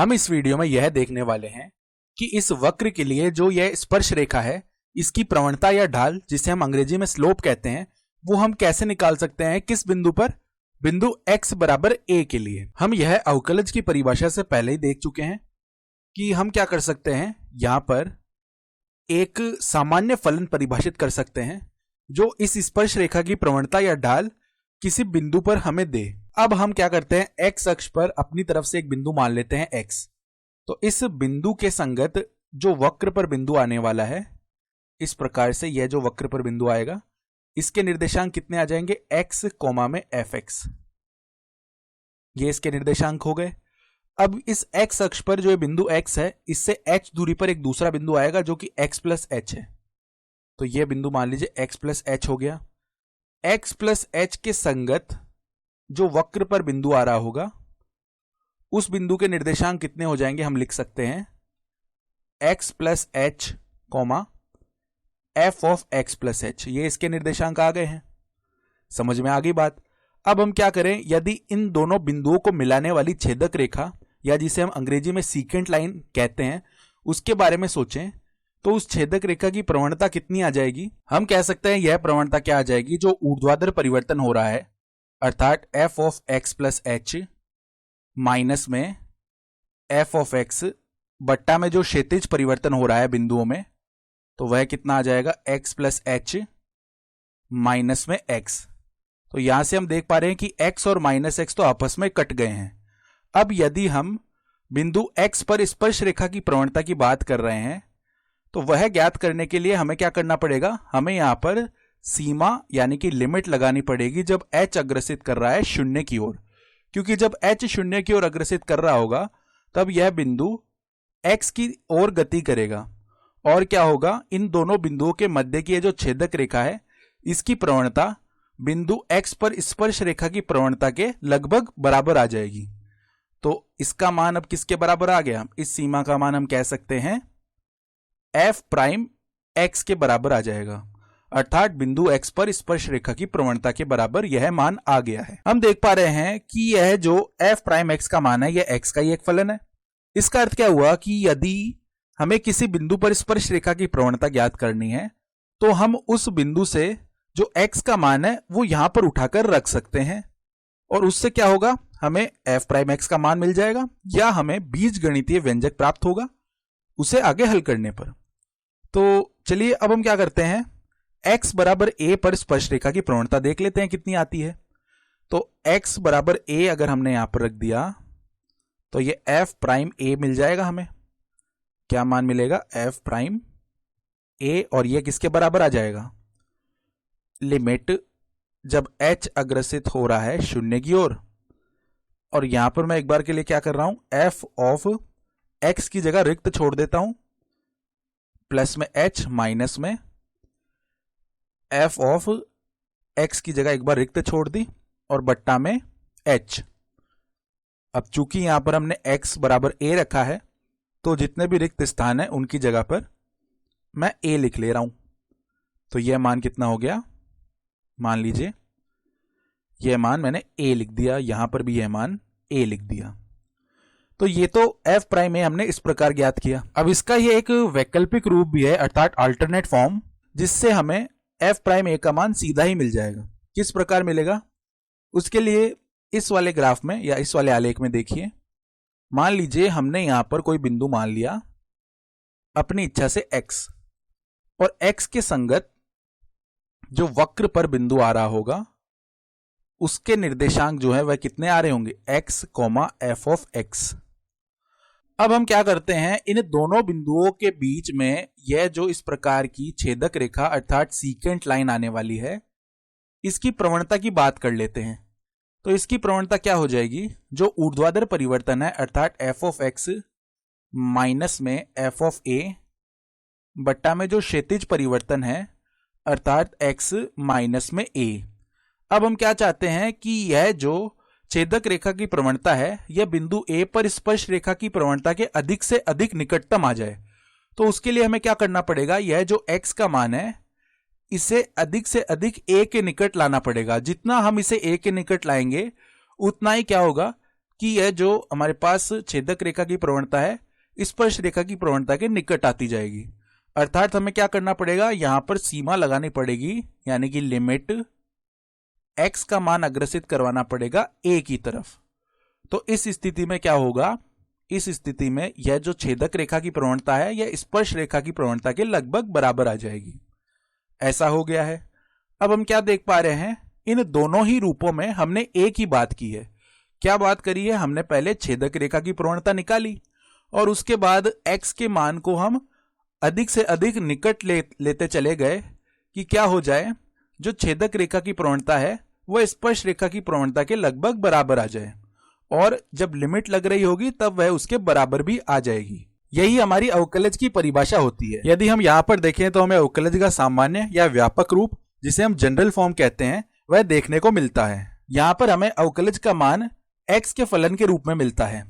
हम इस वीडियो में यह देखने वाले हैं कि इस वक्र के लिए जो यह स्पर्श रेखा है, इसकी प्रवणता या ढाल, जिसे हम अंग्रेजी में स्लोप कहते हैं, वो हम कैसे निकाल सकते हैं, किस बिंदु पर? बिंदु x बराबर a के लिए। हम यह अवकलज की परिभाषा से पहले ही देख चुके हैं कि हम क्या कर सकते हैं, यहां पर एक सामान्य फलन परिभाषित कर सकते हैं जो इस स्पर्श रेखा की प्रवणता या ढाल किसी बिंदु पर हमें दे। अब हम क्या करते हैं, x अक्ष पर अपनी तरफ से एक बिंदु मान लेते हैं x। तो इस बिंदु के संगत जो वक्र पर बिंदु आने वाला है, इस प्रकार से यह जो वक्र पर बिंदु आएगा, इसके निर्देशांक कितने आ जाएंगे, x कोमा में fx। ये इसके निर्देशांक हो गए। अब इस x अक्ष पर जो ये बिंदु x है, इससे h दूरी पर एक दूसरा बिंदु आएगा जो कि x प्लस h है। तो ये बिंदु मान लीजिए x प्लस h हो गया। x प्लस h के संगत जो वक्र पर बिंदु आ रहा होगा, उस बिंदु के निर्देशांक कितने हो जाएंगे, हम लिख सकते हैं x plus h comma f of x plus h। ये इसके निर्देशांक आ गए हैं। समझ में आ गई बात। अब हम क्या करें, यदि इन दोनों बिंदुओं को मिलाने वाली छेदक रेखा, या जिसे हम अंग्रेजी में सीकेंट लाइन कहते हैं, उसके बारे में सोचें तो उस छेदक रेखा की प्रवणता कितनी आ जाएगी। हम कह सकते हैं यह प्रवणता क्या आ जाएगी, जो ऊर्ध्वाधर परिवर्तन हो रहा है, अर्थात f of x plus h minus में f ऑफ x बट्टा में जो क्षैतिज परिवर्तन हो रहा है बिंदुओं में, तो वह कितना आ जाएगा, x प्लस h माइनस में x। तो यहां से हम देख पा रहे हैं कि x और माइनस x तो आपस में कट गए हैं। अब यदि हम बिंदु x पर स्पर्श रेखा की प्रवणता की बात कर रहे हैं, तो वह ज्ञात करने के लिए हमें क्या करना पड़ेगा, हमें यहां पर सीमा यानी कि लिमिट लगानी पड़ेगी जब h अग्रसित कर रहा है शून्य की ओर। क्योंकि जब h शून्य की ओर अग्रसित कर रहा होगा, तब यह बिंदु x की ओर गति करेगा। और क्या होगा, इन दोनों बिंदुओं के मध्य की जो छेदक रेखा है, इसकी प्रवणता बिंदु x पर स्पर्श रेखा की प्रवणता के लगभग बराबर आ जाएगी। तो इसका मान अब किसके बराबर आ गया, इस सीमा का मान हम कह सकते हैं f प्राइम x के बराबर आ जाएगा, अर्थात बिंदु x पर स्पर्श रेखा की प्रवणता के बराबर यह मान आ गया है। हम देख पा रहे हैं कि यह जो f प्राइम x का मान है, यह x का ही एक फलन है। इसका अर्थ क्या हुआ कि यदि हमें किसी बिंदु पर स्पर्श रेखा की प्रवणता ज्ञात करनी है, तो हम उस बिंदु से जो x का मान है वो यहां पर उठाकर रख सकते हैं, और उससे क्या होगा, हमें f प्राइम x का मान मिल जाएगा, या हमें बीजगणितीय व्यंजक प्राप्त होगा उसे आगे हल करने पर। तो चलिए अब हम क्या करते हैं, x बराबर a पर स्पर्श रेखा की प्रवणता देख लेते हैं कितनी आती है। तो x बराबर a अगर हमने यहां पर रख दिया, तो ये f प्राइम a मिल जाएगा। हमें क्या मान मिलेगा, f प्राइम a, और ये किसके बराबर आ जाएगा, लिमिट जब h अग्रसित हो रहा है शून्य की ओर। और यहां पर मैं एक बार के लिए क्या कर रहा हूं, f ऑफ x की जगह रिक्त छोड़ देता हूं, प्लस में h माइनस में f ऑफ x की जगह एक बार रिक्त छोड़ दी, और बट्टा में h। अब चूंकि यहां पर हमने x बराबर a रखा है, तो जितने भी रिक्त स्थान है उनकी जगह पर मैं a लिख ले रहा हूं। तो यह मान कितना हो गया, मान लीजिए यह मान मैंने a लिख दिया, यहां पर भी यह मान a लिख दिया। तो ये तो f प्राइम a हमने इस प्रकार ज्ञात किया। अब इसका ये एक वैकल्पिक रूप भी है, अर्थात अल्टरनेट फॉर्म, जिससे हमें f प्राइम a का मान सीधा ही मिल जाएगा। किस प्रकार मिलेगा, उसके लिए इस वाले ग्राफ में या इस वाले आलेख में देखिए। मान लीजिए हमने यहां पर कोई बिंदु मान लिया अपनी इच्छा से x, और x के संगत जो वक्र पर बिंदु आ रहा होगा, उसके निर्देशांक जो है वह कितने आ रहे होंगे, x comma f of x। अब हम क्या करते हैं, इन दोनों बिंदुओं के बीच में यह जो इस प्रकार की छेदक रेखा अर्थात सीकेंट लाइन आने वाली है, इसकी प्रवणता की बात कर लेते हैं। तो इसकी प्रवणता क्या हो जाएगी, जो ऊर्ध्वाधर परिवर्तन है अर्थात f ऑफ x माइनस में f ऑफ a बट्टा में जो क्षैतिज परिवर्तन है अर्थात x माइनस में a। अब हम क्या चाहते हैं कि यह जो छेदक रेखा की प्रवणता है, यह बिंदु a पर स्पर्श रेखा की प्रवणता के अधिक से अधिक निकटतम आ जाए। तो उसके लिए हमें क्या करना पड़ेगा, यह जो x का मान है इसे अधिक से अधिक a के निकट लाना पड़ेगा। जितना हम इसे a के निकट लाएंगे, उतना ही क्या होगा कि यह जो हमारे पास छेदक रेखा की प्रवणता है स्पर्श रेखा की प्रवणता के निकट आती जाएगी। अर्थात हमें क्या करना पड़ेगा, यहां पर सीमा लगानी पड़ेगी, यानी कि लिमिट x का मान अग्रसित करवाना पड़ेगा a की तरफ। तो इस स्थिति में क्या होगा, इस स्थिति में यह जो छेदक रेखा की प्रवणता है यह स्पर्श रेखा की प्रवणता के लगभग बराबर आ जाएगी। ऐसा हो गया है। अब हम क्या देख पा रहे हैं, इन दोनों ही रूपों में हमने एक ही बात की है। क्या बात करी है, हमने पहले छेदक रेखा की प्रवणता निकाली और उसके बाद x के मान को हम अधिक से अधिक निकट लेते चले गए कि क्या हो जाए, जो छेदक रेखा की प्रवणता है वह स्पर्श रेखा की प्रवणता के लगभग बराबर आ जाए, और जब लिमिट लग रही होगी तब वह उसके बराबर भी आ जाएगी। यही हमारी अवकलज की परिभाषा होती है। यदि हम यहाँ पर देखें तो हमें अवकलज का सामान्य या व्यापक रूप, जिसे हम जनरल फॉर्म कहते हैं, वह देखने को मिलता है। यहाँ पर हमें अवकलज का मान x के फलन के रूप में मिलता है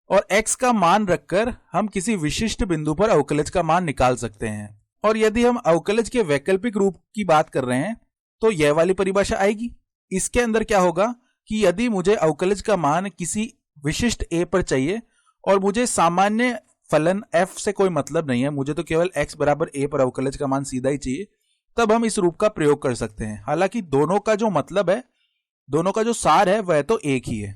और x का मान रखकर हम किसी विशिष्ट बिंदु पर अवकलज का मान निकाल सकते हैं। और यदि हम अवकलज के वैकल्पिक रूप की बात कर रहे हैं तो यह वाली परिभाषा आएगी। इसके अंदर क्या होगा कि यदि मुझे अवकलज का मान किसी विशिष्ट a पर चाहिए और मुझे सामान्य फलन f से कोई मतलब नहीं है, मुझे तो केवल x बराबर a पर अवकलज का मान सीधा ही चाहिए, तब हम इस रूप का प्रयोग कर सकते हैं। हालांकि दोनों का जो मतलब है, दोनों का जो सार है वह तो एक ही है।